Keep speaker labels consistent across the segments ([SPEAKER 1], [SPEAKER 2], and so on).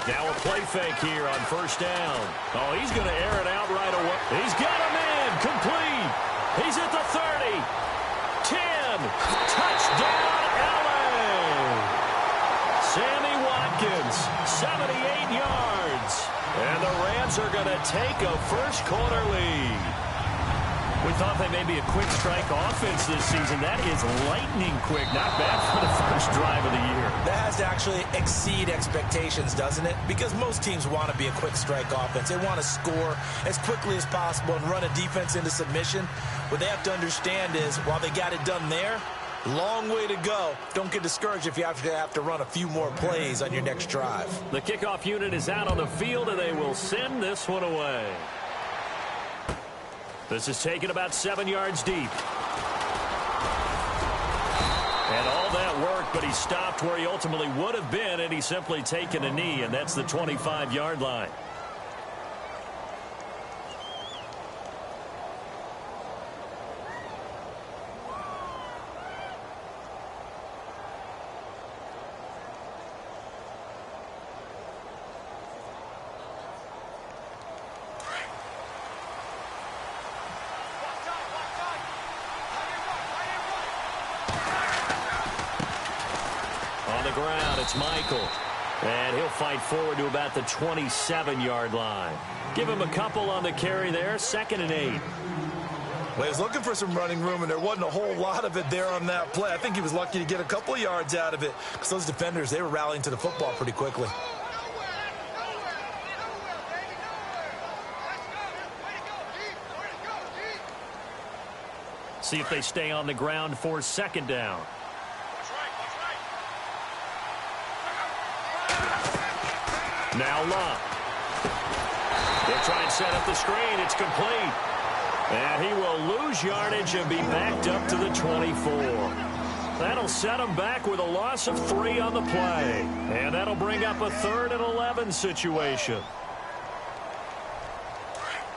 [SPEAKER 1] Now a play fake here on first down. Oh, he's going to air it out right away. He's got him in. Complete. He's at the 30. 10. Touchdown, LA. Sammy Watkins, 78 yards. And the Rams are going to take a first quarter lead. We thought they may be a quick strike offense this season. That is lightning quick. Not bad for the first drive of the year.
[SPEAKER 2] That has to actually exceed expectations, doesn't it? Because most teams want to be a quick strike offense. They want to score as quickly as possible and run a defense into submission. What they have to understand is, while they got it done there, long way to go. Don't get discouraged if you have to run a few more plays on your next drive.
[SPEAKER 1] The kickoff unit is out on the field, and they will send this one away. This is taken about 7 yards deep. And all that work, but he stopped where he ultimately would have been, and he's simply taken a knee, and that's the 25-yard line. Ground, it's Michael, and he'll fight forward to about the 27-yard line. Give him a couple on the carry there, 2nd and 8.
[SPEAKER 2] Well, he was looking for some running room, and there wasn't a whole lot of it there on that play. I think he was lucky to get a couple of yards out of it, because those defenders, they were rallying to the football pretty quickly.
[SPEAKER 1] See if they stay on the ground for 2nd down. Now Love. They'll try and set up the screen. It's complete. And he will lose yardage and be backed up to the 24. That'll set him back with a loss of 3 on the play. And that'll bring up a 3rd and 11 situation.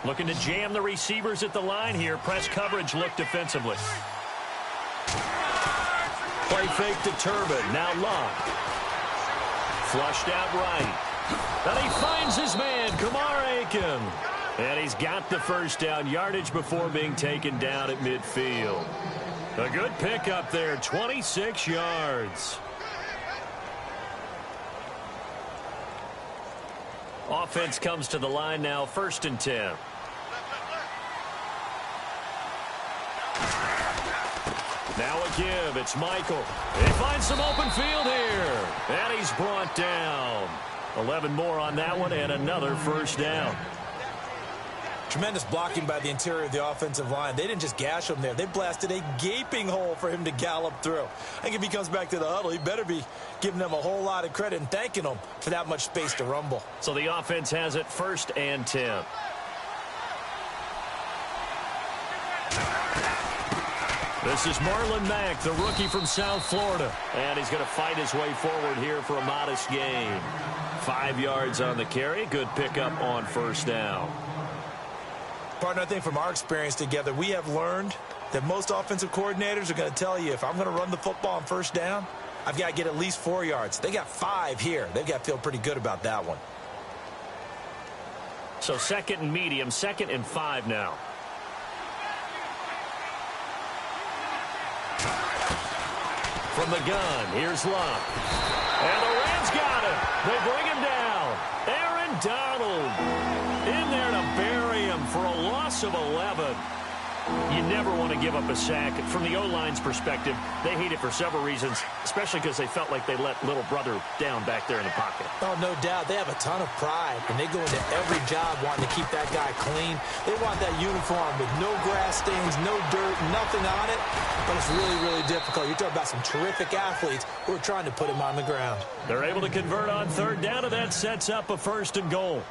[SPEAKER 1] Looking to jam the receivers at the line here. Press coverage look defensively. Play fake to Turbin. Now Love. Flushed out right. And he finds his man, Kamar Aiken. And he's got the first down yardage before being taken down at midfield. A good pickup there, 26 yards. Offense comes to the line now, 1st and 10. Now a give, it's Michael. He finds some open field here. And he's brought down. 11 more on that one, and another first down.
[SPEAKER 2] Tremendous blocking by the interior of the offensive line. They didn't just gash him there. They blasted a gaping hole for him to gallop through. I think if he comes back to the huddle, he better be giving them a whole lot of credit and thanking them for that much space to rumble.
[SPEAKER 1] So the offense has it 1st and 10. This is Marlon Mack, the rookie from South Florida. And he's going to fight his way forward here for a modest gain. 5 yards on the carry. Good pickup on 1st down.
[SPEAKER 2] Partner, I think from our experience together, we have learned that most offensive coordinators are going to tell you, if I'm going to run the football on 1st down, I've got to get at least 4 yards. They got 5 here. They've got to feel pretty good about that one.
[SPEAKER 1] So 2nd and medium, 2nd and 5 now. From the gun, here's Love. And the Rams got him. They bring him down. Aaron Donald in there to bury him for a loss of 11. You never want to give up a sack. From the O-line's perspective, they hate it for several reasons, especially because they felt like they let little brother down back there in the pocket.
[SPEAKER 2] Oh, no doubt. They have a ton of pride, and they go into every job wanting to keep that guy clean. They want that uniform with no grass stains, no dirt, nothing on it. But it's really, really difficult. You're talking about some terrific athletes who are trying to put him on the ground.
[SPEAKER 1] They're able to convert on 3rd down, and that sets up a 1st and goal.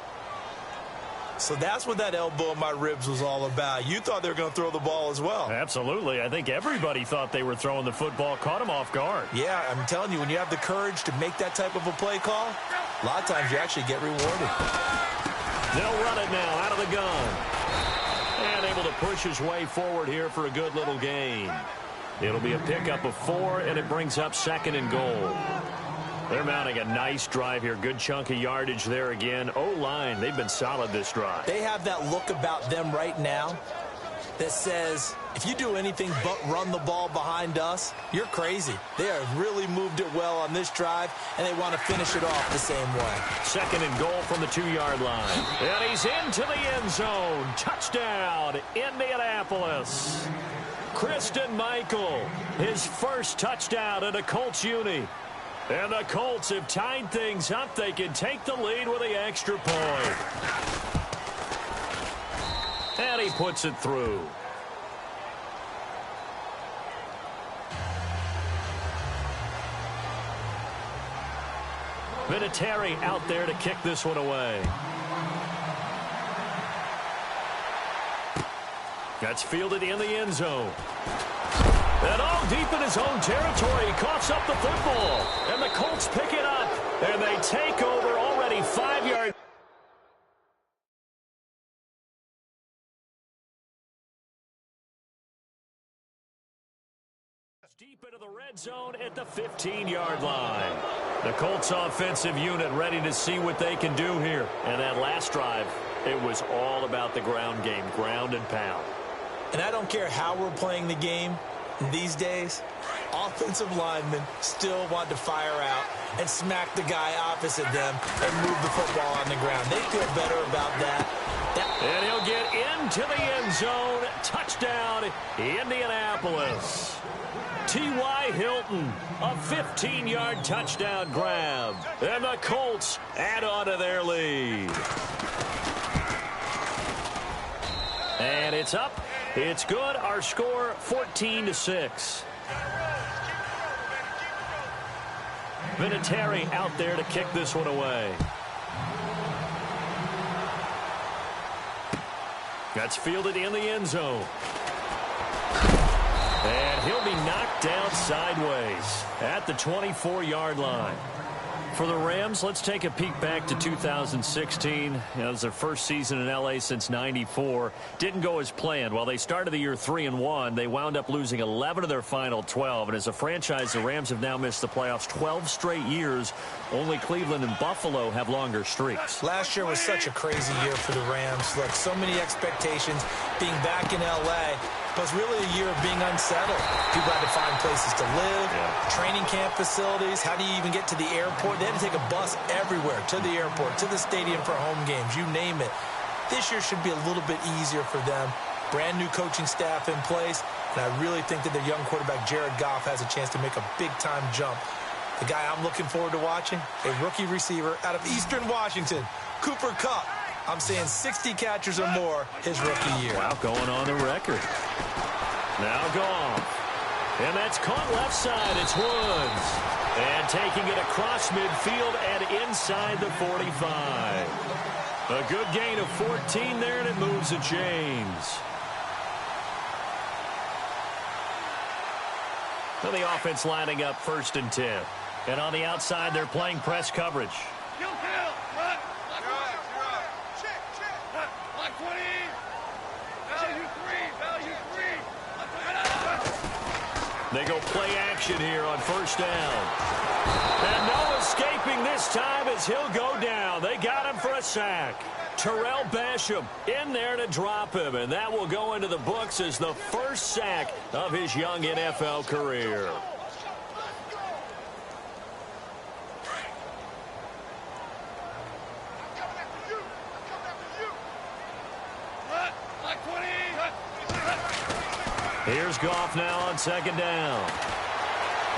[SPEAKER 2] So that's what that elbow in my ribs was all about. You thought they were going to throw the ball as well.
[SPEAKER 1] Absolutely. I think everybody thought they were throwing the football, caught him off guard.
[SPEAKER 2] Yeah, I'm telling you, when you have the courage to make that type of a play call, a lot of times you actually get rewarded.
[SPEAKER 1] They'll run it now out of the gun. And able to push his way forward here for a good little gain. It'll be a pickup of 4, and it brings up 2nd and goal. They're mounting a nice drive here. Good chunk of yardage there again. O-line, they've been solid this drive.
[SPEAKER 2] They have that look about them right now that says, if you do anything but run the ball behind us, you're crazy. They have really moved it well on this drive, and they want to finish it off the same way.
[SPEAKER 1] Second and goal from the 2-yard line. And he's into the end zone. Touchdown, Indianapolis. Christian Michael, his first touchdown in a Colts uni. And the Colts have tied things up. They can take the lead with the extra point. And he puts it through. Vinatieri out there to kick this one away. That's fielded in the end zone. And all deep in his own territory, he coughs up the football. And the Colts pick it up. And they take over already 5 yards. Deep into the red zone at the 15-yard line. The Colts offensive unit ready to see what they can do here. And that last drive, it was all about the ground game, ground and pound.
[SPEAKER 2] And I don't care how we're playing the game these days, offensive linemen still want to fire out and smack the guy opposite them and move the football on the ground. They feel better about that.
[SPEAKER 1] And he'll get into the end zone. Touchdown, Indianapolis. T.Y. Hilton, a 15-yard touchdown grab. And the Colts add on to their lead. And it's up. It's good. Our score, 14-6. Vinatieri out there to kick this one away. That's fielded in the end zone. And he'll be knocked down sideways at the 24-yard line. For the Rams, let's take a peek back to 2016. It was their first season in L.A. since '94. Didn't go as planned. While they started the year 3-1, they wound up losing 11 of their final 12. And as a franchise, the Rams have now missed the playoffs 12 straight years. Only Cleveland and Buffalo have longer streaks.
[SPEAKER 2] Last year was such a crazy year for the Rams. Look, so many expectations being back in L.A., but it's really a year of being unsettled. People had to find places to live, training camp facilities. How do you even get to the airport? They had to take a bus everywhere, to the airport, to the stadium for home games, you name it. This year should be a little bit easier for them. Brand new coaching staff in place, and I really think that their young quarterback, Jared Goff, has a chance to make a big-time jump. The guy I'm looking forward to watching, a rookie receiver out of Eastern Washington, Cooper Kupp. I'm saying 60 catchers or more his rookie year.
[SPEAKER 1] Wow, going on the record. Now Goff. And that's caught left side. It's Woods. And taking it across midfield and inside the 45. A good gain of 14 there, and it moves the chains. So the offense lining up 1st and 10. And on the outside, they're playing press coverage. They go play action here on 1st down. And no escaping this time as he'll go down. They got him for a sack. Terrell Basham in there to drop him, and that will go into the books as the first sack of his young NFL career. Here's Goff now on 2nd down.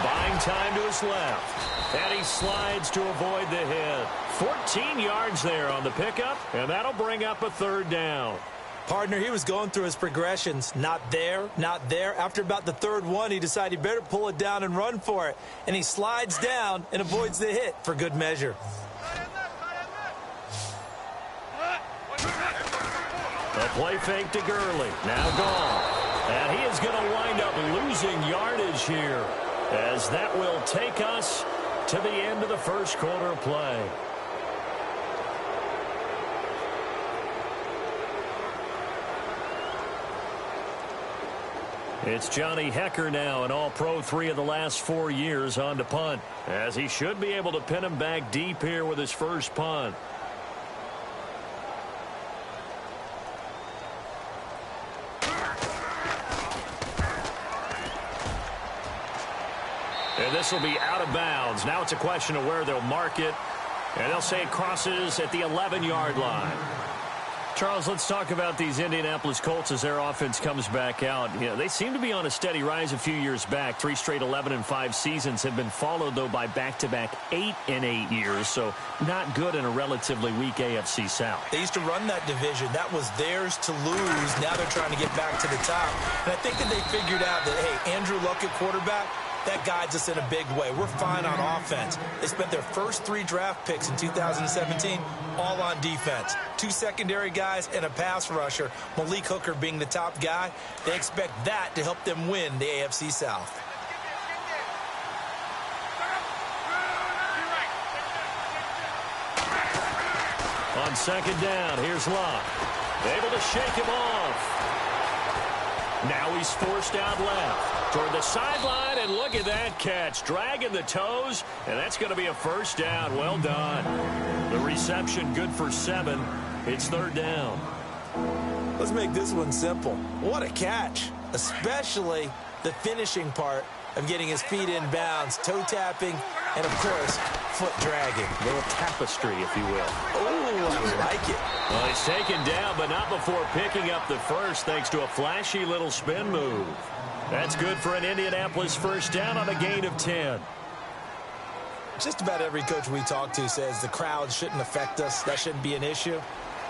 [SPEAKER 1] Buying time to his left. And he slides to avoid the hit. 14 yards there on the pickup, and that'll bring up a 3rd down.
[SPEAKER 2] Partner, he was going through his progressions. Not there, not there. After about the 3rd one, he decided he better pull it down and run for it. And he slides down and avoids the hit for good measure.
[SPEAKER 1] A play fake to Gurley. Now Goff. And he is going to wind up losing yardage here, as that will take us to the end of the 1st quarter of play. It's Johnny Hecker now, an all-pro 3 of the last 4 years on to punt, as he should be able to pin him back deep here with his first punt. And this will be out of bounds. Now it's a question of where they'll mark it, and they'll say it crosses at the 11-yard line. Charles, let's talk about these Indianapolis Colts as their offense comes back out. You know, they seem to be on a steady rise a few years back. 3 straight 11-5 seasons have been followed, though, by back-to-back 8-8 years. So not good in a relatively weak AFC South.
[SPEAKER 2] They used to run that division. That was theirs to lose. Now they're trying to get back to the top. And I think that they figured out that, hey, Andrew Luck at quarterback, that guides us in a big way. We're fine on offense. They spent their first 3 draft picks in 2017 all on defense. 2 secondary guys and a pass rusher, Malik Hooker being the top guy. They expect that to help them win the AFC South.
[SPEAKER 1] On second down, here's Luck. Able to shake him off. Now he's forced out left toward the sideline, and look at that catch. Dragging the toes, and that's going to be a first down. Well done. The reception good for 7. It's third down.
[SPEAKER 2] Let's make this one simple. What a catch, especially the finishing part of getting his feet in bounds, toe tapping, and, of course, foot dragging.
[SPEAKER 1] A little tapestry, if you will.
[SPEAKER 2] Oh, I like it.
[SPEAKER 1] Well, he's taken down, but not before picking up the first, thanks to a flashy little spin move. That's good for an Indianapolis first down on a gain of 10.
[SPEAKER 2] Just about every coach we talk to says the crowd shouldn't affect us. That shouldn't be an issue.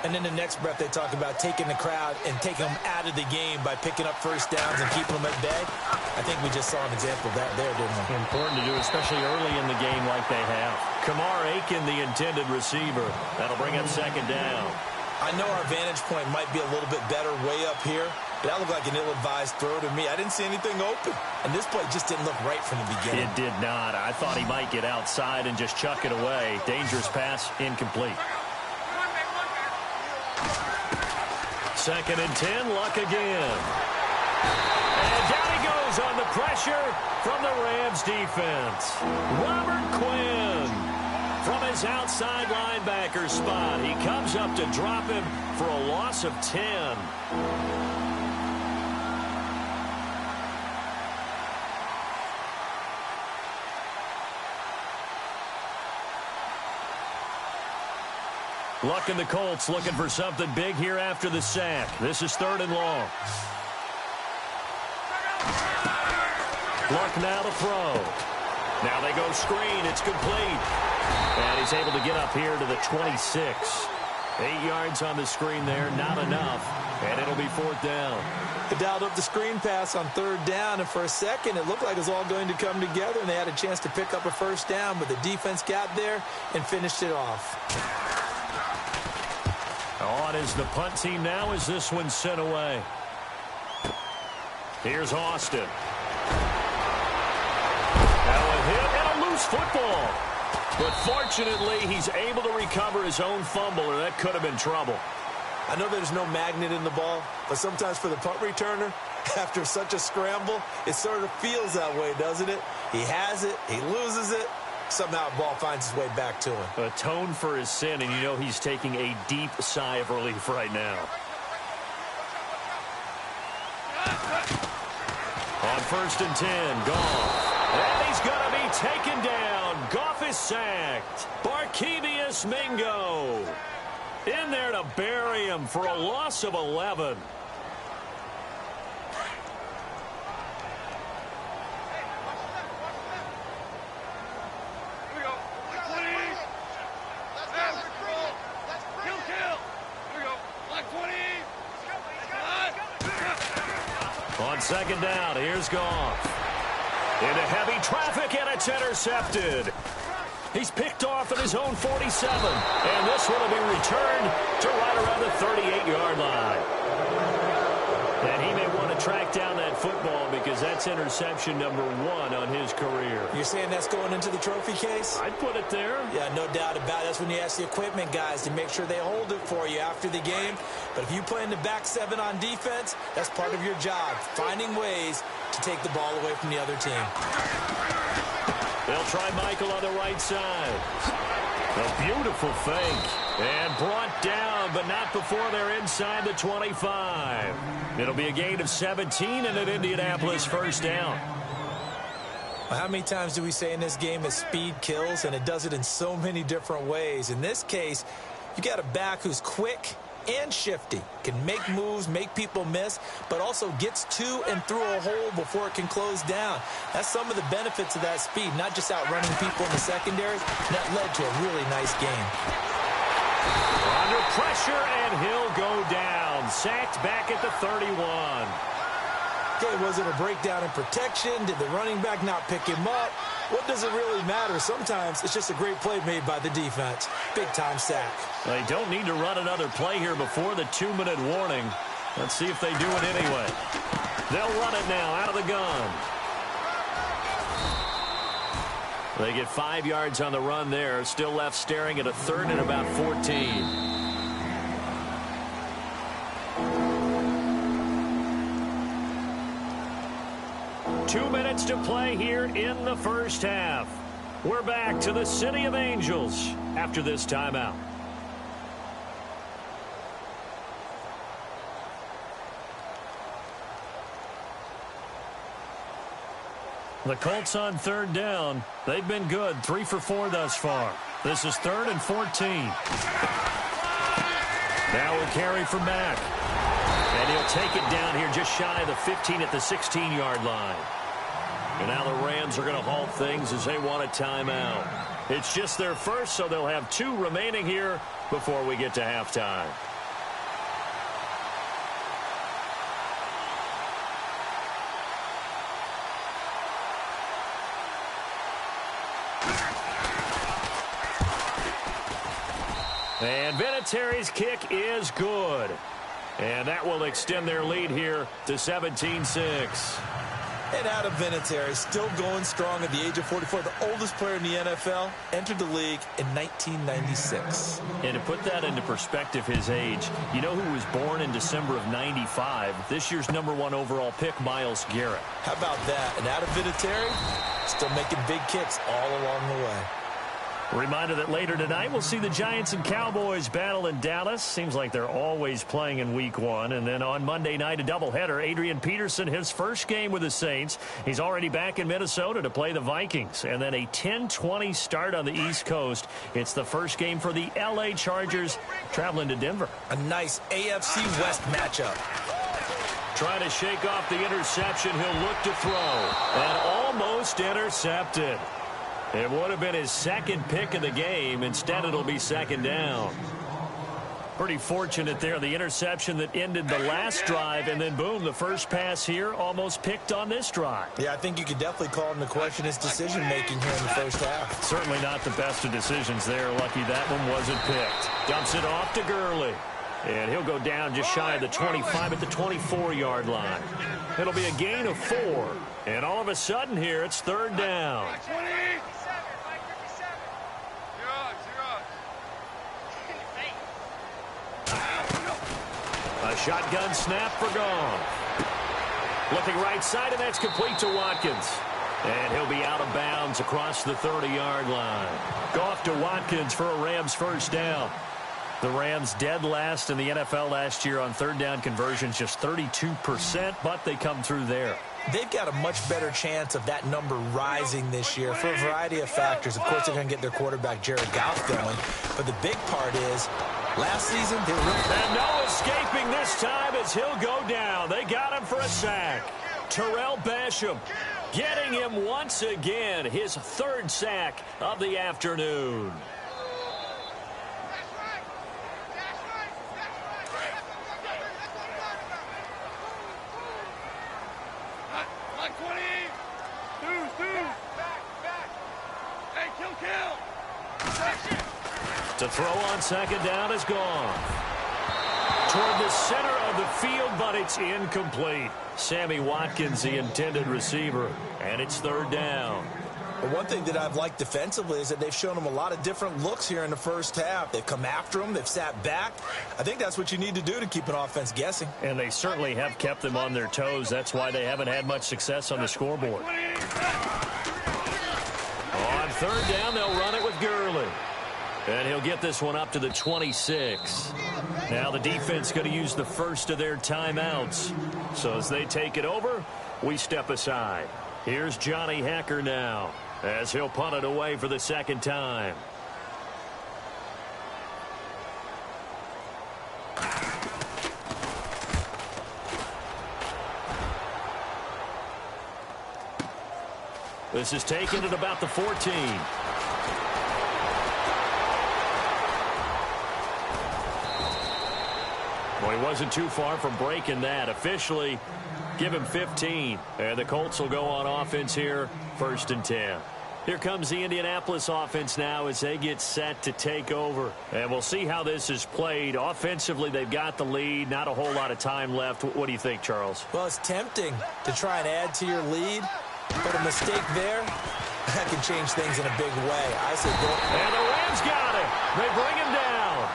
[SPEAKER 2] And in the next breath, they talk about taking the crowd and taking them out of the game by picking up first downs and keeping them at bay. I think we just saw an example of that there, didn't we?
[SPEAKER 1] Important to do, especially early in the game like they have. Kamar Aiken, the intended receiver. That'll bring up second down.
[SPEAKER 2] I know our vantage point might be a little bit better way up here, but that looked like an ill-advised throw to me. I didn't see anything open, and this play just didn't look right from the beginning.
[SPEAKER 1] It did not. I thought he might get outside and just chuck it away. Dangerous pass, incomplete. Second and 10, Luck again. And down he goes on the pressure from the Rams defense. Robert Quinn from his outside linebacker spot. He comes up to drop him for a loss of 10. Luck and the Colts looking for something big here after the sack. This is third and long. Luck now to throw. Now they go screen. It's complete. And he's able to get up here to the 26. 8 yards on the screen there. Not enough. And it'll be fourth down.
[SPEAKER 2] They dialed up the screen pass on third down, and for a second it looked like it was all going to come together, and they had a chance to pick up a first down, but the defense got there and finished it off.
[SPEAKER 1] On is the punt team now as this one's sent away. Here's Austin. Now a hit and a loose football. But fortunately, he's able to recover his own fumble, or that could have been trouble.
[SPEAKER 2] I know there's no magnet in the ball, but sometimes for the punt returner, after such a scramble, it sort of feels that way, doesn't it? He has it, he loses it. Somehow the ball finds its way back to him.
[SPEAKER 1] Atone for his sin, and you know he's taking a deep sigh of relief right now. On first and 10, Goff. And he's going to be taken down. Goff is sacked. Barkevius Mingo in there to bury him for a loss of 11. On second down, here's Goff. Into heavy traffic, and it's intercepted. He's picked off at his own 47. And this one will be returned to right around the 38-yard line. And he may want to track down that football because that's interception number 1 on his career.
[SPEAKER 2] You're saying that's going into the trophy case?
[SPEAKER 1] I'd put it there.
[SPEAKER 2] Yeah, no doubt about it. That's when you ask the equipment guys to make sure they hold it for you after the game. But if you play in the back 7 on defense, that's part of your job, finding ways to take the ball away from the other team.
[SPEAKER 1] They'll try Michael on the right side. A beautiful fake. And brought down, but not before they're inside the 25. It'll be a gain of 17 and an Indianapolis first down.
[SPEAKER 2] Well, how many times do we say in this game that speed kills, and it does it in so many different ways? In this case, you got a back who's quick and shifty, can make moves, make people miss, but also gets to and through a hole before it can close down. That's some of the benefits of that speed, not just outrunning people in the secondary. That led to a really nice game.
[SPEAKER 1] Under pressure, and he'll go down. Sacked back at the 31.
[SPEAKER 2] Okay, was it a breakdown in protection? Did the running back not pick him up? What does it really matter? Sometimes it's just a great play made by the defense. Big-time sack.
[SPEAKER 1] They don't need to run another play here before the 2-minute warning. Let's see if they do it anyway. They'll run it now out of the gun. They get 5 yards on the run there. Still left staring at a 3rd and about 14. Two minutes to play here in the first half. We're back to the City of Angels after this timeout. The Colts on 3rd down. They've been good, 3 for 4 thus far. This is 3rd and 14. Now we'll carry for Mack. And he'll take it down here just shy of the 15 at the 16-yard line. And now the Rams are going to halt things as they want a timeout. It's just their first, so they'll have 2 remaining here before we get to halftime. And Vinatieri's kick is good. And that will extend their lead here to 17-6.
[SPEAKER 2] And Adam Vinatieri still going strong at the age of 44. The oldest player in the NFL entered the league in 1996.
[SPEAKER 1] And to put that into perspective, his age, you know who was born in December of 95? This year's #1 overall pick, Myles Garrett.
[SPEAKER 2] How about that? And Adam Vinatieri still making big kicks all along the way.
[SPEAKER 1] Reminder that later tonight we'll see the Giants and Cowboys battle in Dallas. Seems like they're always playing in week 1. And then on Monday night, a doubleheader. Adrian Peterson, his first game with the Saints. He's already back in Minnesota to play the Vikings. And then a 10:20 start on the East Coast. It's the first game for the L.A. Chargers traveling to Denver.
[SPEAKER 2] A nice AFC West matchup.
[SPEAKER 1] Trying to shake off the interception. He'll look to throw. And almost intercepted. It would have been his second pick of the game. Instead, it'll be 2nd down. Pretty fortunate there. The interception that ended the last drive, and then, boom, the first pass here almost picked on this drive.
[SPEAKER 2] Yeah, I think you could definitely call into question his decision-making here in the first half.
[SPEAKER 1] Certainly not the best of decisions there. Lucky that one wasn't picked. Dumps it off to Gurley. And he'll go down just shy of the 25 at the 24-yard line. It'll be a gain of 4. And all of a sudden here, it's 3rd down. A shotgun snap for Goff. Looking right side, and that's complete to Watkins. And he'll be out of bounds across the 30-yard line. Goff to Watkins for a Rams first down. The Rams dead last in the NFL last year on 3rd down conversions, just 32%, but they come through there.
[SPEAKER 2] They've got a much better chance of that number rising this year for a variety of factors. Of course, they're going to get their quarterback, Jared Goff, going. But the big part is, last season, they were really...
[SPEAKER 1] And no escaping this time as he'll go down. They got him for a sack. Terrell Basham getting him once again, his 3rd sack of the afternoon. To throw on 2nd down is gone. Toward the center of the field, but it's incomplete. Sammy Watkins, the intended receiver, and it's third down.
[SPEAKER 2] But one thing that I've liked defensively is that they've shown them a lot of different looks here in the first half. They've come after them. They've sat back. I think that's what you need to do to keep an offense guessing.
[SPEAKER 1] And they certainly have kept them on their toes. That's why they haven't had much success on the scoreboard. On third down, they'll run it with Gurley. And he'll get this one up to the 26. Now the defense going to use the first of their timeouts. So as they take it over, we step aside. Here's Johnny Hacker now, as he'll punt it away for the second time. This is taken at about the 14. Well, he wasn't too far from breaking that. Officially, give him 15. And the Colts will go on offense here, 1st and 10. Here comes the Indianapolis offense now as they get set to take over. And we'll see how this is played. Offensively, they've got the lead. Not a whole lot of time left. What do you think, Charles?
[SPEAKER 2] Well, it's tempting to try and add to your lead. But a mistake there, that can change things in a big way. I say go.
[SPEAKER 1] And the Rams got it. They bring him down.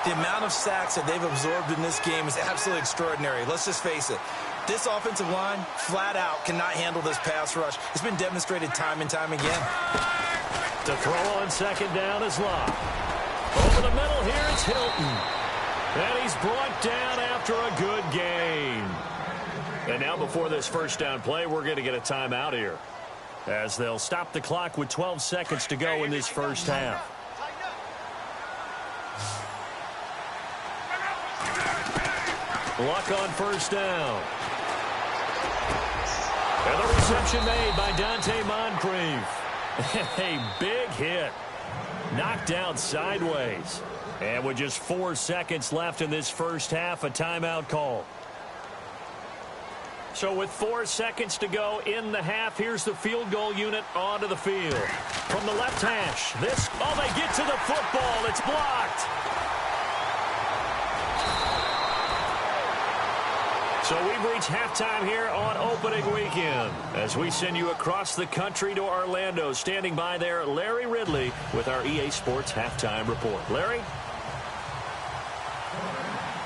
[SPEAKER 2] The amount of sacks that they've absorbed in this game is absolutely extraordinary. Let's just face it. This offensive line, flat out, cannot handle this pass rush. It's been demonstrated time and time again.
[SPEAKER 1] To throw on second down is Locke. Over the middle here, it's Hilton. And he's brought down after a good gain. And now before this first down play, we're going to get a timeout here, as they'll stop the clock with 12 seconds to go in this first half. Luck on first down. And the reception made by Dante Moncrief. A big hit. Knocked out sideways. And with just 4 seconds left in this first half, a timeout call. So with 4 seconds to go in the half, here's the field goal unit onto the field. From the left hash, they get to the football. It's blocked. So we've reached halftime here on opening weekend as we send you across the country to Orlando. Standing by there, Larry Ridley with our EA Sports Halftime Report. Larry?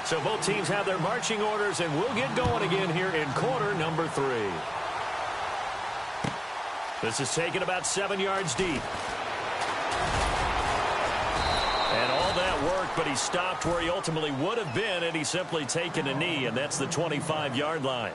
[SPEAKER 1] So both teams have their marching orders, and we'll get going again here in quarter number 3. This is taken about 7 yards deep. And all that work, but he stopped where he ultimately would have been, and he's simply taken a knee, and that's the 25-yard line.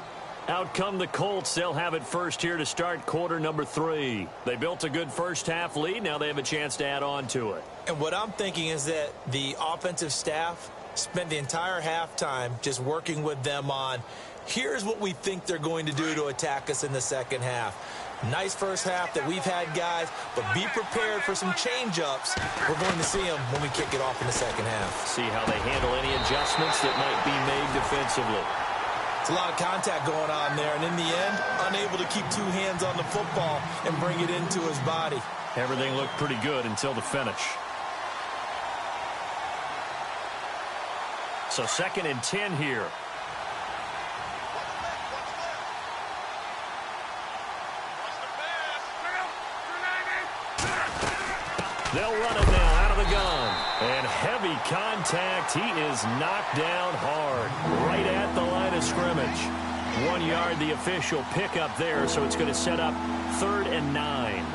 [SPEAKER 1] Out come the Colts. They'll have it first here to start quarter number 3. They built a good first half lead. Now they have a chance to add on to it.
[SPEAKER 2] And what I'm thinking is that the offensive staff spent the entire halftime just working with them on, here's what we think they're going to do to attack us in the second half. Nice first half that we've had, guys, but be prepared for some change-ups. We're going to see them when we kick it off in the second half.
[SPEAKER 1] See how they handle any adjustments that might be made defensively.
[SPEAKER 2] It's a lot of contact going on there, and in the end, unable to keep 2 hands on the football and bring it into his body.
[SPEAKER 1] Everything looked pretty good until the finish. So 2nd and 10 here. They'll run it now out of the gun. And heavy contact. He is knocked down hard right at the line of scrimmage. 1 yard, the official pickup there, so it's going to set up 3rd and 9.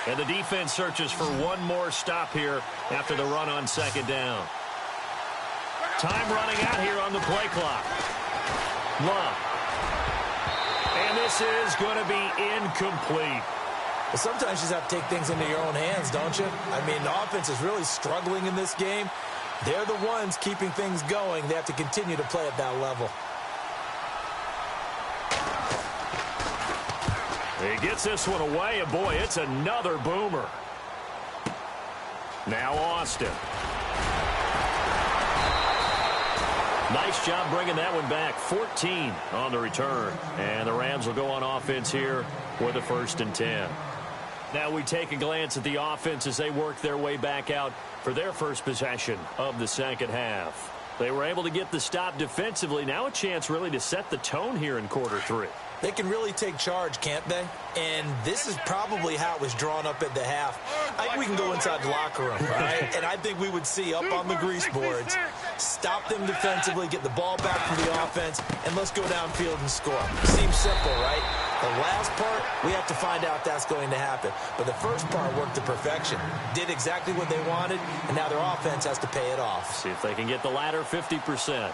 [SPEAKER 1] And the defense searches for one more stop here after the run on 2nd down. Time running out here on the play clock. Love. And this is going to be incomplete.
[SPEAKER 2] Well, sometimes you just have to take things into your own hands, don't you? I mean, the offense is really struggling in this game. They're the ones keeping things going. They have to continue to play at that level.
[SPEAKER 1] He gets this one away, and boy, it's another boomer. Now Austin. Nice job bringing that one back. 14 on the return. And the Rams will go on offense here with a 1st and 10. Now we take a glance at the offense as they work their way back out for their first possession of the second half. They were able to get the stop defensively. Now a chance really to set the tone here in quarter 3.
[SPEAKER 2] They can really take charge, can't they? And this is probably how it was drawn up at the half. I think we can go inside the locker room, right? And I think we would see up on the grease boards, stop them defensively, get the ball back from the offense, and let's go downfield and score. Seems simple, right? The last part, we have to find out if that's going to happen. But the first part worked to perfection. Did exactly what they wanted, and now their offense has to pay it off.
[SPEAKER 1] See if they can get the latter 50%.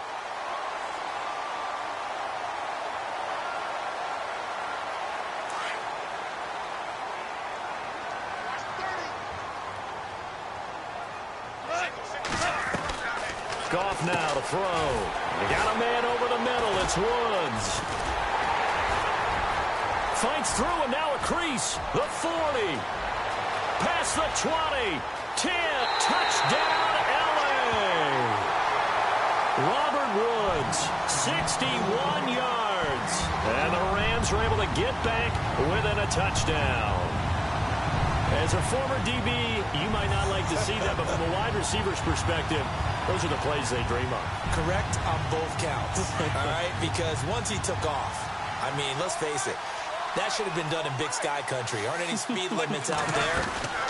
[SPEAKER 1] Goff now to throw. They got a man over the middle. It's Woods. Fights through and now a crease. The 40. Past the 20. 10. Touchdown, LA. Robert Woods, 61 yards. And the Rams are able to get back within a touchdown. As a former DB, you might not like to see that, but from a wide receiver's perspective, those are the plays they dream of.
[SPEAKER 2] Correct on both counts, all right? Because once he took off, I mean, let's face it, that should have been done in Big Sky country. Aren't any speed limits out there?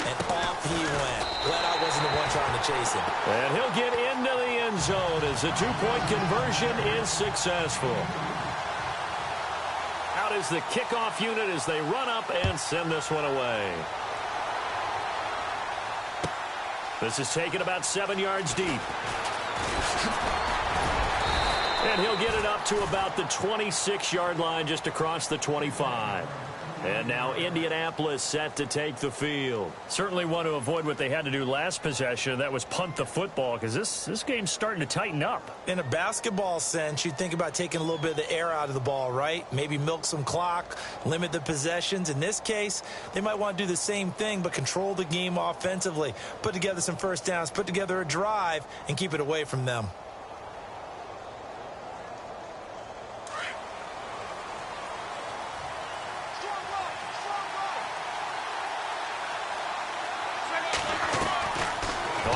[SPEAKER 2] And off he went. Glad I wasn't the one trying to chase him.
[SPEAKER 1] And he'll get into the end zone as the two-point conversion is successful. Out is the kickoff unit as they run up and send this one away. This is taken about 7 yards deep. And he'll get it up to about the 26-yard line just across the 25. And now Indianapolis set to take the field. Certainly want to avoid what they had to do last possession. That was punt the football because this game's starting to tighten up.
[SPEAKER 2] In a basketball sense, you think about taking a little bit of the air out of the ball, right? Maybe milk some clock, limit the possessions. In this case, they might want to do the same thing but control the game offensively. Put together some first downs, put together a drive, and keep it away from them.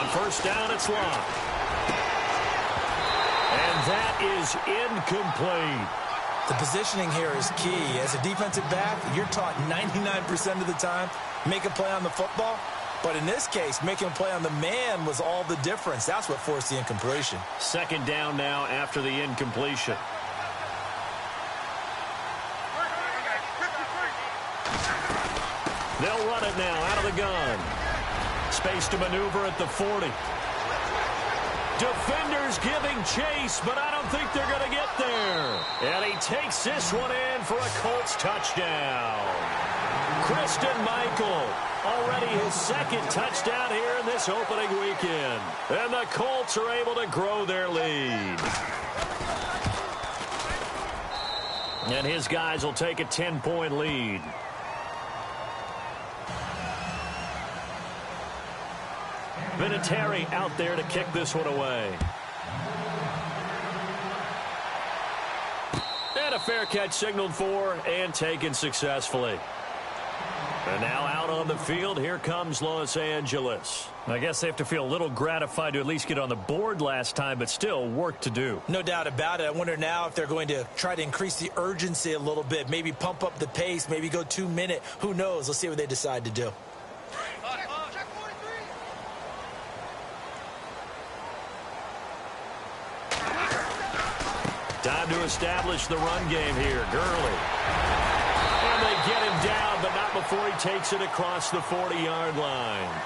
[SPEAKER 1] First down, it's locked. And that is incomplete.
[SPEAKER 2] The positioning here is key. As a defensive back, you're taught 99% of the time, make a play on the football. But in this case, making a play on the man was all the difference. That's what forced the incompletion.
[SPEAKER 1] Second down now after the incompletion. They'll run it now out of the gun. Space to maneuver at the 40. Defenders giving chase, but I don't think they're going to get there. And he takes this one in for a Colts touchdown. Christian Michael, already his second touchdown here in this opening weekend. And the Colts are able to grow their lead. And his guys will take a 10-point lead. Vinatieri out there to kick this one away. And a fair catch signaled for and taken successfully. And now out on the field, here comes Los Angeles. I guess they have to feel a little gratified to at least get on the board last time, but still work to do.
[SPEAKER 2] No doubt about it. I wonder now if they're going to try to increase the urgency a little bit, maybe pump up the pace, maybe go 2 minute. Who knows? Let's see what they decide to do.
[SPEAKER 1] Time to establish the run game here. Gurley. And they get him down, but not before he takes it across the 40-yard line.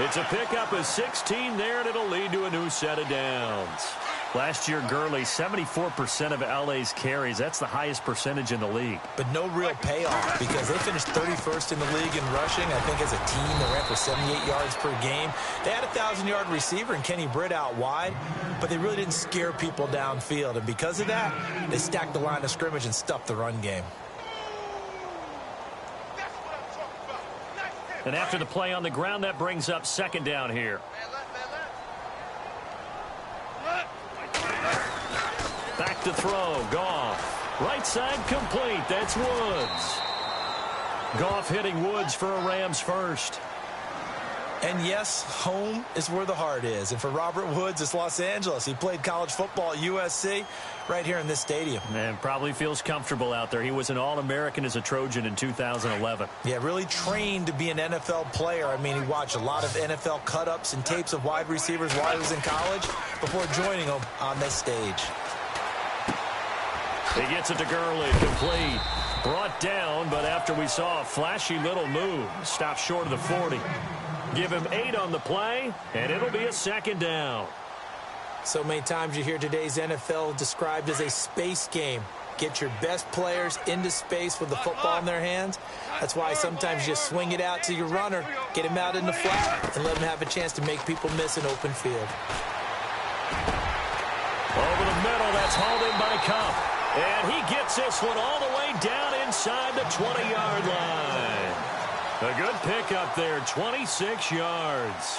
[SPEAKER 1] It's a pickup of 16 there, and it'll lead to a new set of downs. Last year, Gurley, 74% of LA's carries. That's the highest percentage in the league.
[SPEAKER 2] But no real payoff because they finished 31st in the league in rushing. I think as a team, they ran for 78 yards per game. They had a 1,000-yard receiver and Kenny Britt out wide, but they really didn't scare people downfield. And because of that, they stacked the line of scrimmage and stuffed the run game.
[SPEAKER 1] And after the play on the ground, that brings up second down here. Back to throw. Goff. Right side complete. That's Woods. Goff hitting Woods for a Rams first.
[SPEAKER 2] And yes, home is where the heart is. And for Robert Woods, it's Los Angeles. He played college football at USC right here in this stadium.
[SPEAKER 1] And probably feels comfortable out there. He was an All-American as a Trojan in 2011.
[SPEAKER 2] Yeah, really trained to be an NFL player. I mean, he watched a lot of NFL cut-ups and tapes of wide receivers while he was in college before joining them on this stage.
[SPEAKER 1] He gets it to Gurley, complete. Brought down, but after we saw a flashy little move, stopped short of the 40. Give him 8 on the play, and it'll be a second down.
[SPEAKER 2] So many times you hear today's NFL described as a space game. Get your best players into space with the football in their hands. That's why sometimes you just swing it out to your runner, get him out in the flat, and let him have a chance to make people miss an open field.
[SPEAKER 1] Over the middle, that's hauled in by Cup. And he gets this one all the way down inside the 20-yard line. A good pickup there, 26 yards.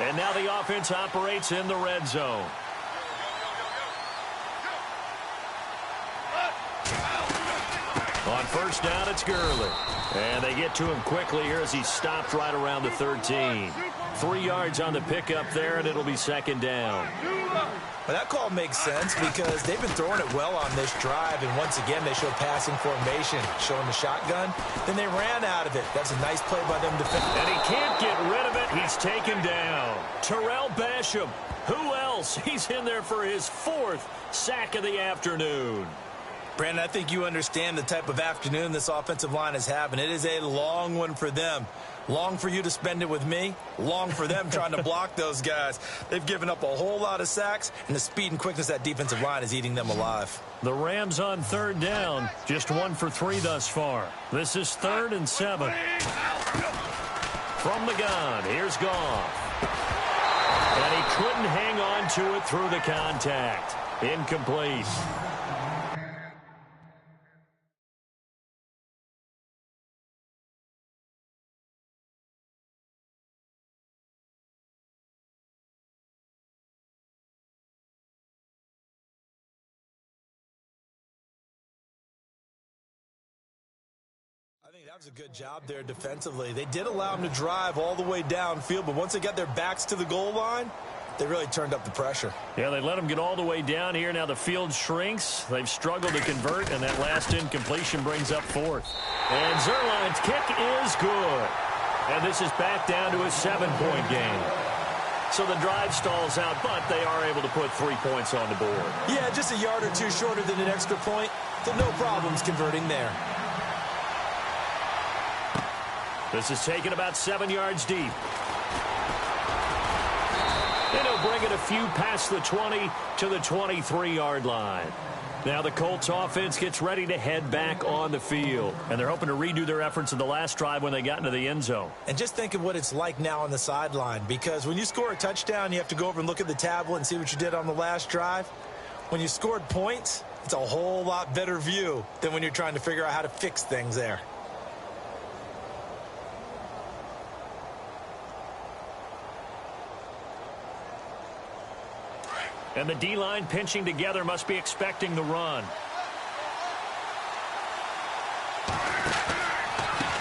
[SPEAKER 1] And now the offense operates in the red zone. On first down, it's Gurley. And they get to him quickly here as he stopped right around the 13. 3 yards on the pickup there, and it'll be second down.
[SPEAKER 2] Well, that call makes sense because they've been throwing it well on this drive, and once again they show passing formation, showing the shotgun. Then they ran out of it. That's a nice play by them defensively.
[SPEAKER 1] And he can't get rid of it. He's taken down. Terrell Basham. Who else? He's in there for his 4th sack of the afternoon.
[SPEAKER 2] Brandon, I think you understand the type of afternoon this offensive line is having. It is a long one for them. Long for you to spend it with me. Long for them trying to block those guys. They've given up a whole lot of sacks, and the speed and quickness of that defensive line is eating them alive.
[SPEAKER 1] The Rams on third down. Just 1 for 3 thus far. This is 3rd and 7. From the gun, here's Goff. And he couldn't hang on to it through the contact. Incomplete.
[SPEAKER 2] I think that was a good job there defensively. They did allow them to drive all the way downfield, but once they got their backs to the goal line, they really turned up the pressure.
[SPEAKER 1] Yeah, they let them get all the way down here. Now the field shrinks. They've struggled to convert, and that last incompletion brings up 4th. And Zerline's kick is good. And this is back down to a 7-point game. So the drive stalls out, but they are able to put 3 points on the board.
[SPEAKER 2] Yeah, just a yard or two shorter than an extra point, so no problems converting there.
[SPEAKER 1] This is taken about 7 yards deep. And he'll bring it a few past the 20 to the 23-yard line. Now the Colts offense gets ready to head back on the field. And they're hoping to redo their efforts in the last drive when they got into the end zone.
[SPEAKER 2] And just think of what it's like now on the sideline, because when you score a touchdown, you have to go over and look at the tablet and see what you did on the last drive. When you scored points, it's a whole lot better view than when you're trying to figure out how to fix things there.
[SPEAKER 1] And the D-line pinching together must be expecting the run.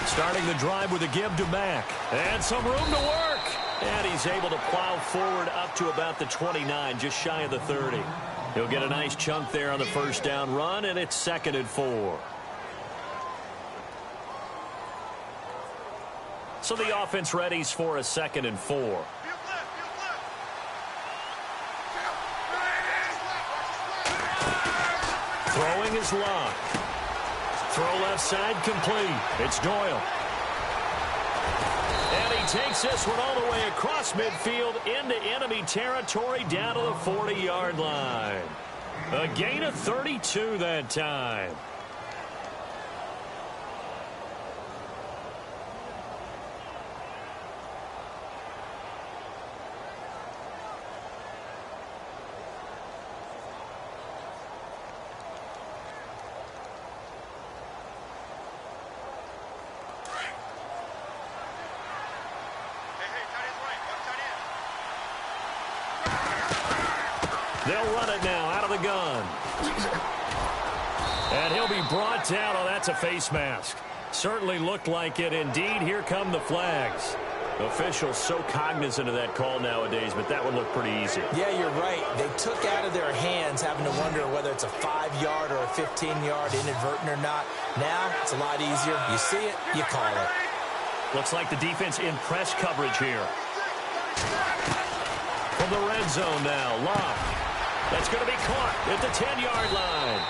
[SPEAKER 1] Starting the drive with a give to Mack. And some room to work. And he's able to plow forward up to about the 29, just shy of the 30. He'll get a nice chunk there on the first down run, and it's 2nd and 4. So the offense readies for a 2nd and 4. Throwing is Locke. Throw left side complete. It's Doyle. And he takes this one all the way across midfield into enemy territory down to the 40-yard line. A gain of 32 that time. They'll run it now out of the gun. And he'll be brought down. Oh, that's a face mask. Certainly looked like it. Indeed, here come the flags. Officials so cognizant of that call nowadays, but that would look pretty easy.
[SPEAKER 2] Yeah, you're right. They took out of their hands having to wonder whether it's a 5-yard or a 15-yard inadvertent or not. Now, it's a lot easier. You see it, you call it.
[SPEAKER 1] Looks like the defense in press coverage here. From the red zone now, Love. That's going to be caught at the 10-yard line.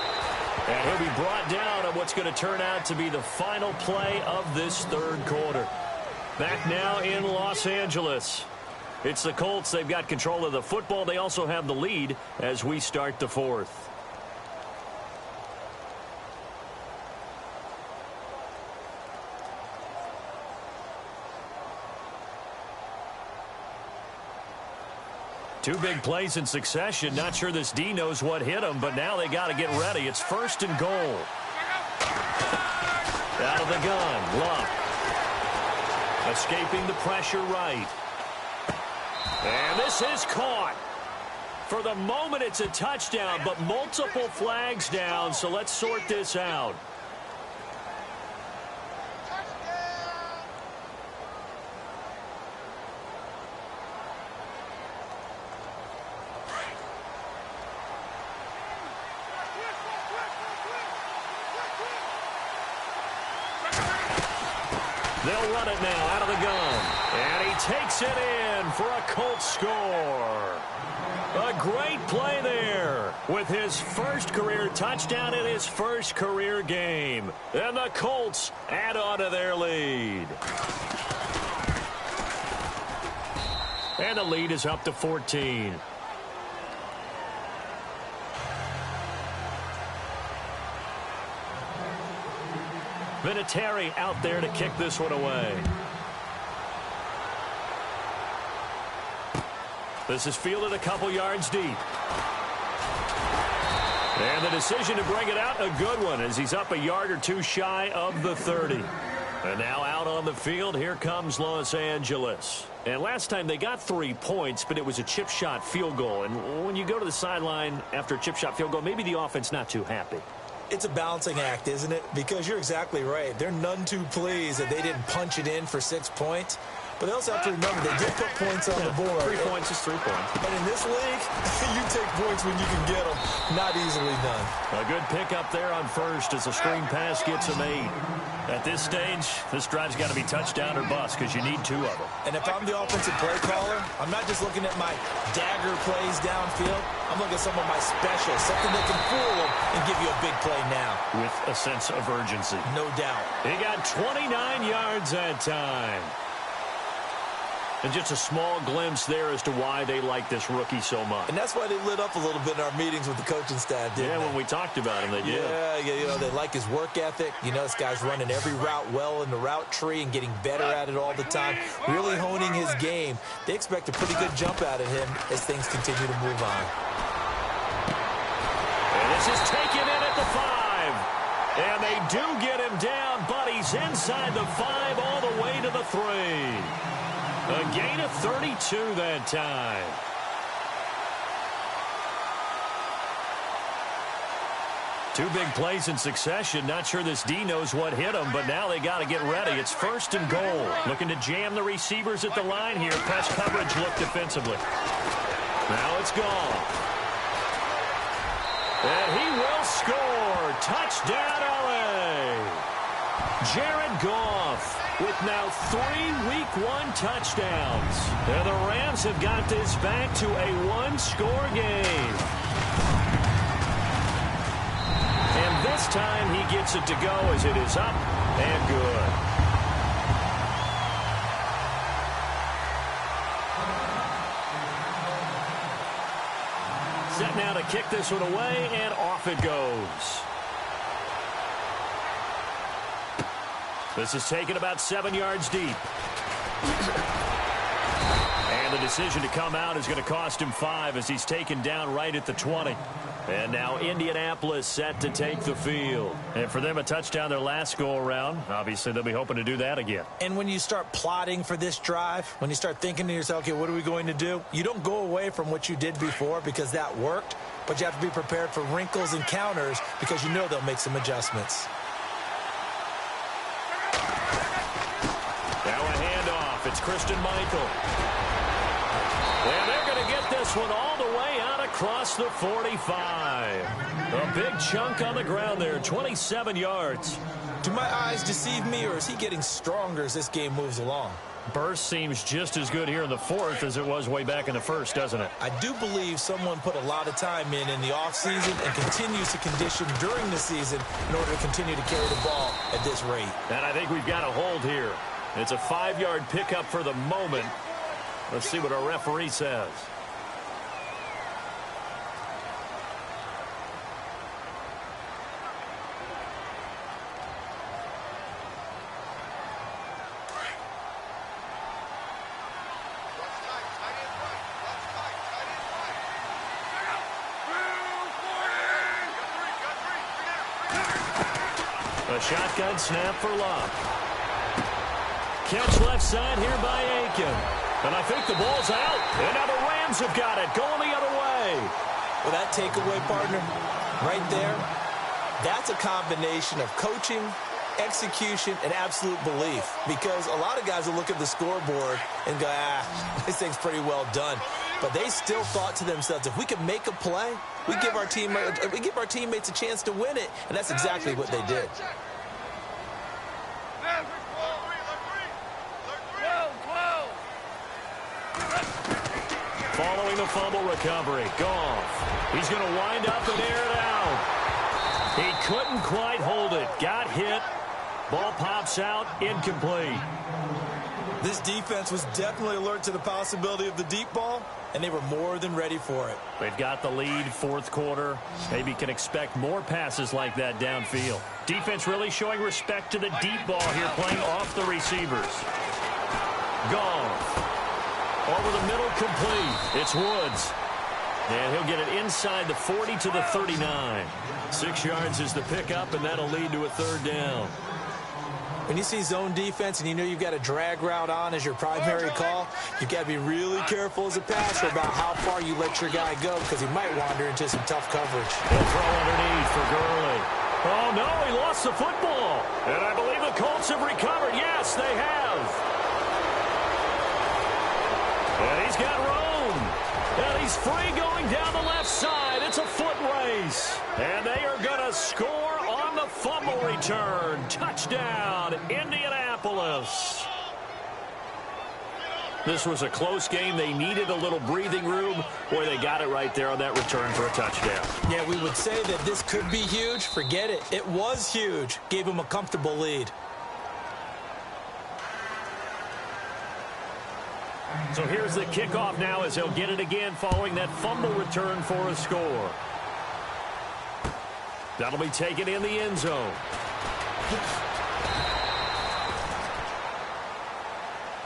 [SPEAKER 1] And he'll be brought down on what's going to turn out to be the final play of this third quarter. Back now in Los Angeles. It's the Colts. They've got control of the football. They also have the lead as we start the fourth. Two big plays in succession. Not sure this D knows what hit him, but now they got to get ready. It's first and goal. Out of the gun, Love. Escaping the pressure right. And this is caught. For the moment, it's a touchdown, but multiple flags down, so let's sort this out. They'll run it now out of the gun. And he takes it in for a Colts score. A great play there with his first career touchdown in his first career game. And the Colts add on to their lead. And the lead is up to 14. Vinatieri out there to kick this one away. This is fielded a couple yards deep. And the decision to bring it out, a good one, as he's up a yard or two shy of the 30. And now out on the field, here comes Los Angeles. And last time they got 3 points, but it was a chip shot field goal. And when you go to the sideline after a chip shot field goal, maybe the offense not too happy.
[SPEAKER 2] It's a balancing act, isn't it? Because you're exactly right. They're none too pleased that they didn't punch it in for 6 points. But they also have to remember they did put points on the board.
[SPEAKER 1] 3 points is 3 points.
[SPEAKER 2] And in this league, you take points when you can get them. Not easily done.
[SPEAKER 1] A good pickup there on first as a screen pass gets him 8. At this stage, this drive's got to be touchdown or bust because you need 2 of them.
[SPEAKER 2] And if I'm the offensive play caller, I'm not just looking at my dagger plays downfield. I'm looking at some of my specials, something that can fool them and give you a big play now.
[SPEAKER 1] With a sense of urgency.
[SPEAKER 2] No doubt.
[SPEAKER 1] He got 29 yards that time. And just a small glimpse there as to why they like this rookie so much.
[SPEAKER 2] And that's why they lit up a little bit in our meetings with the coaching staff, didn't they?
[SPEAKER 1] When we talked about him, they did.
[SPEAKER 2] Yeah, you know, they like his work ethic. You know, this guy's running every route well in the route tree and getting better at it all the time, really honing his game. They expect a pretty good jump out of him as things continue to move on.
[SPEAKER 1] And this is taken in at the 5. And they do get him down, but he's inside the 5 all the way to the 3. A gain of 32 that time. Two big plays in succession. Not sure this D knows what hit him, but now they got to get ready. It's first and goal. Looking to jam the receivers at the line here. Press coverage look defensively. Now it's gone. And he will score. Touchdown, LA. Jared Goff with now 3 Week 1 touchdowns. And the Rams have got this back to a 1-score game. And this time he gets it to go as it is up and good. Set now to kick this one away, and off it goes. This is taken about 7 yards deep. And the decision to come out is going to cost him 5 as he's taken down right at the 20. And now Indianapolis set to take the field. And for them, a touchdown their last go-around. Obviously, they'll be hoping to do that again.
[SPEAKER 2] And when you start plotting for this drive, when you start thinking to yourself, okay, what are we going to do? You don't go away from what you did before because that worked, but you have to be prepared for wrinkles and counters because you know they'll make some adjustments.
[SPEAKER 1] Now a handoff. It's Christian Michael. And they're going to get this one all the way out across the 45. A big chunk on the ground there, 27 yards.
[SPEAKER 2] Do my eyes deceive me, or is he getting stronger as this game moves along?
[SPEAKER 1] Burst seems just as good here in the fourth as it was way back in the first, doesn't it?
[SPEAKER 2] I do believe someone put a lot of time in the offseason and continues to condition during the season in order to continue to carry the ball at this rate.
[SPEAKER 1] And I think we've got a hold here. It's a 5-yard pickup for the moment. Let's see what our referee says. A shotgun snap for Love. Catch left side here by Aiken. And I think the ball's out. And now the Rams have got it, going the other way.
[SPEAKER 2] Well, that takeaway, partner, right there, that's a combination of coaching, execution, and absolute belief. Because a lot of guys will look at the scoreboard and go, this thing's pretty well done. But they still thought to themselves, if we can make a play, we give our teammates a chance to win it. And that's exactly what they did.
[SPEAKER 1] Following the fumble recovery, Goff. He's going to wind up and air it out. He couldn't quite hold it. Got hit. Ball pops out, incomplete.
[SPEAKER 2] This defense was definitely alert to the possibility of the deep ball, and they were more than ready for it.
[SPEAKER 1] They've got the lead, fourth quarter. Maybe can expect more passes like that downfield. Defense really showing respect to the deep ball here, playing off the receivers. Goff. Over the middle, complete. It's Woods. And he'll get it inside the 40 to the 39. 6 yards is the pickup, and that'll lead to a third down.
[SPEAKER 2] When you see zone defense and you know you've got a drag route on as your primary call, you've got to be really careful as a passer about how far you let your guy go because he might wander into some tough coverage.
[SPEAKER 1] He'll throw underneath for Gurley. Oh, no, he lost the football. And I believe the Colts have recovered. Yes, they have. And he's got room. And he's free going down the left side. It's a foot race. And they are going to score on the fumble return. Touchdown, Indianapolis. This was a close game. They needed a little breathing room. Boy, they got it right there on that return for a touchdown.
[SPEAKER 2] Yeah, we would say that this could be huge. Forget it. It was huge. Gave him a comfortable lead.
[SPEAKER 1] So here's the kickoff now as he'll get it again following that fumble return for a score. That'll be taken in the end zone.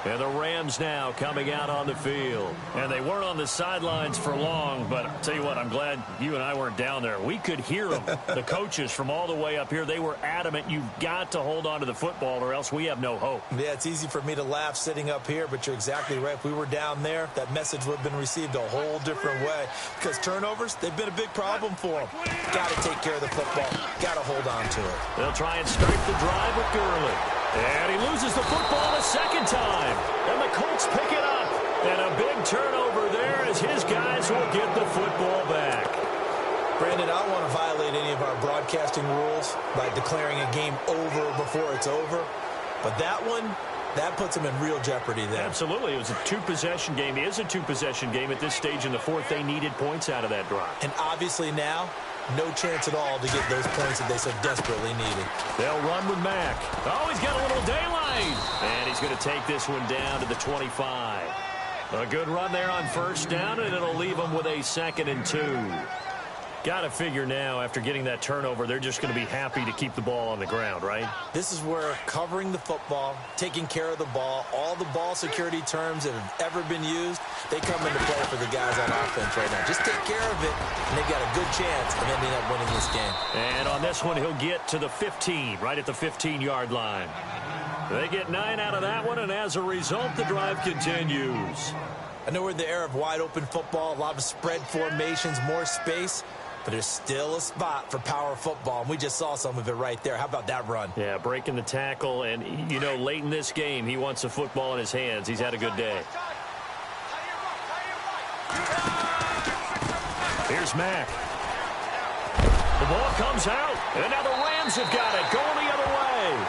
[SPEAKER 1] And the Rams now coming out on the field. And they weren't on the sidelines for long, but I'll tell you what, I'm glad you and I weren't down there. We could hear them. The coaches from all the way up here, they were adamant, you've got to hold on to the football or else we have no hope.
[SPEAKER 2] Yeah, it's easy for me to laugh sitting up here, but you're exactly right. If we were down there, that message would have been received a whole different way. Because turnovers, they've been a big problem for them. Got to take care of the football. Got to hold on to it.
[SPEAKER 1] They'll try and start the drive with Gurley. And he loses the football a second time. And the Colts pick it up. And a big turnover there as his guys will get the football back.
[SPEAKER 2] Brandon, I don't want to violate any of our broadcasting rules by declaring a game over before it's over. But that one, that puts them in real jeopardy there.
[SPEAKER 1] Absolutely. It was a two-possession game. It is a two-possession game at this stage in the fourth. They needed points out of that drive.
[SPEAKER 2] And obviously now, no chance at all to get those points that they so desperately needed.
[SPEAKER 1] They'll run with Mack. Oh, he's got a little daylight. And he's going to take this one down to the 25. A good run there on first down, and it'll leave them with a 2nd and 2. Got to figure now, after getting that turnover, they're just going to be happy to keep the ball on the ground, right?
[SPEAKER 2] This is where covering the football, taking care of the ball, all the ball security terms that have ever been used, they come into play for the guys on offense right now. Just take care of it, and they've got a good chance of ending up winning this game.
[SPEAKER 1] And on this one, he'll get to the 15, right at the 15-yard line. They get 9 out of that one, and as a result, the drive continues.
[SPEAKER 2] I know we're in the era of wide-open football, a lot of spread formations, more space, but there's still a spot for power football, and we just saw some of it right there. How about that run?
[SPEAKER 1] Yeah, breaking the tackle, and, you know, late in this game, he wants the football in his hands. He's had a good day. Here's Mack. The ball comes out, and now the Rams have got it, going the other way.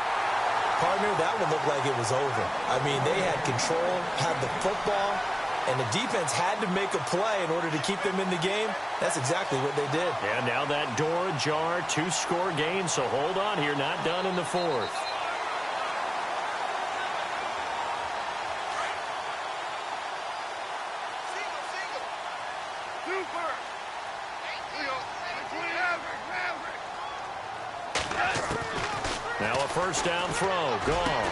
[SPEAKER 2] Partner, that one looked like it was over. I mean, they had control, had the football, and the defense had to make a play in order to keep them in the game. That's exactly what they did.
[SPEAKER 1] And now that door ajar, 2-score game, so hold on here, not done in the fourth. Now a first down throw, gone.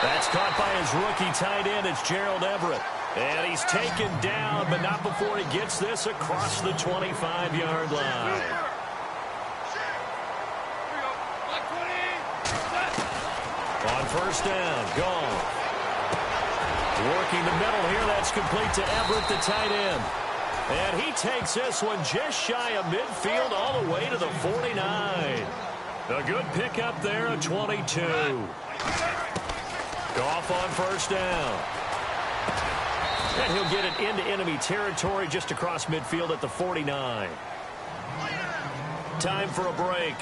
[SPEAKER 1] That's caught by his rookie tight end. It's Gerald Everett. And he's taken down, but not before he gets this across the 25-yard line. On first down, gone. Working the middle here, that's complete to Everett, the tight end. And he takes this one just shy of midfield all the way to the 49. A good pickup there at 22. Goff on first down. And he'll get it into enemy territory just across midfield at the 49. Time for a break.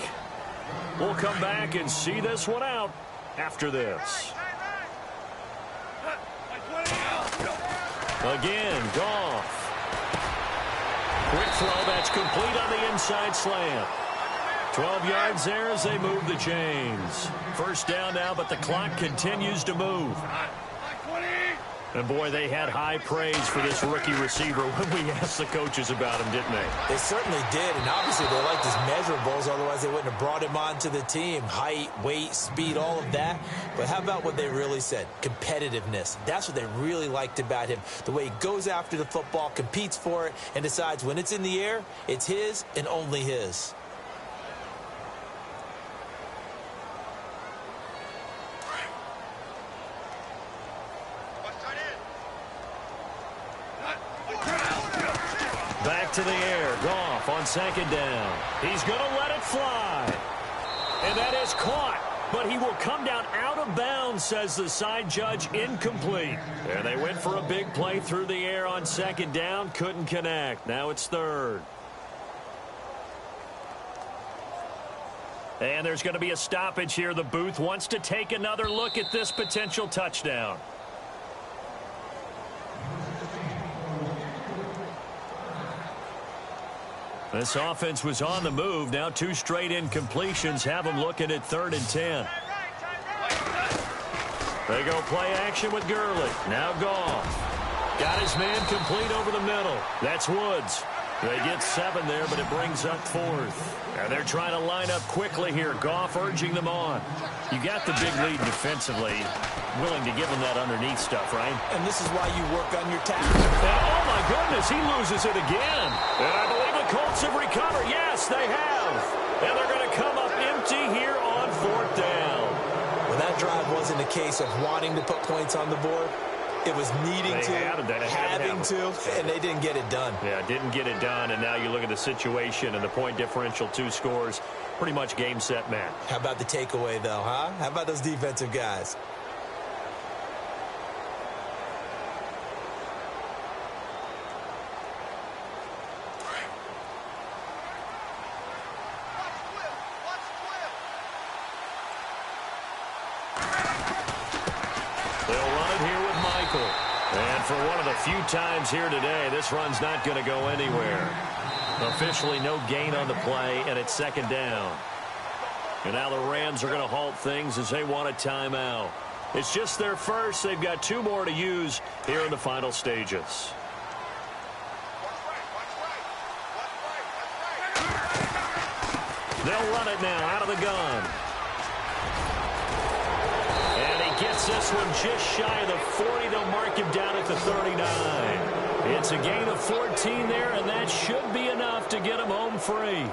[SPEAKER 1] We'll come back and see this one out after this. Again, Goff. Quick throw, that's complete on the inside slant. 12 yards there as they move the chains. First down now, but the clock continues to move. And, boy, they had high praise for this rookie receiver when we asked the coaches about him, didn't they?
[SPEAKER 2] They certainly did, and obviously they liked his measurables, otherwise they wouldn't have brought him onto the team. Height, weight, speed, all of that. But how about what they really said? Competitiveness. That's what they really liked about him. The way he goes after the football, competes for it, and decides when it's in the air, it's his and only his.
[SPEAKER 1] Back to the air. Goff on second down. He's going to let it fly. And that is caught. But he will come down out of bounds, says the side judge. Incomplete. And they went for a big play through the air on second down. Couldn't connect. Now it's third. And there's going to be a stoppage here. The booth wants to take another look at this potential touchdown. This offense was on the move. Now 2 straight incompletions have them looking at 3rd and 10. They go play action with Gurley. Now Goff. Got his man complete over the middle. That's Woods. They get 7 there, but it brings up 4th. And they're trying to line up quickly here. Goff urging them on. You got the big lead defensively. Willing to give them that underneath stuff, right?
[SPEAKER 2] And this is why you work on your tackle.
[SPEAKER 1] And, oh, my goodness, he loses it again. And I believe the Colts have recovered. Yes, they have. And they're going to come up empty here on 4th down.
[SPEAKER 2] Well, that drive wasn't a case of wanting to put points on the board. It was needing to, having to, and they didn't get it done.
[SPEAKER 1] Yeah, didn't get it done, and now you look at the situation and the point differential, 2 scores, pretty much game, set, match.
[SPEAKER 2] How about the takeaway, though, huh? How about those defensive guys?
[SPEAKER 1] And for one of the few times here today, this run's not going to go anywhere. Officially no gain on the play, and it's 2nd down. And now the Rams are going to halt things as they want a timeout. It's just their first. They've got 2 more to use here in the final stages. They'll run it now out of the gun. And he gets this one just shy of the 40. They'll mark him down at the 39. It's a gain of 14 there, and that should be enough to get him home free.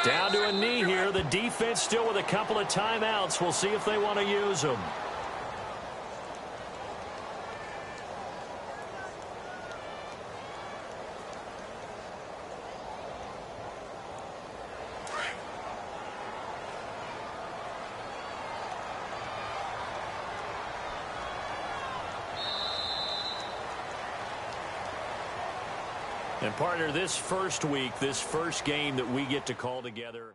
[SPEAKER 1] Down to a knee here. The defense still with a couple of timeouts. We'll see if they want to use them. And partner, this first week, this first game that we get to call together.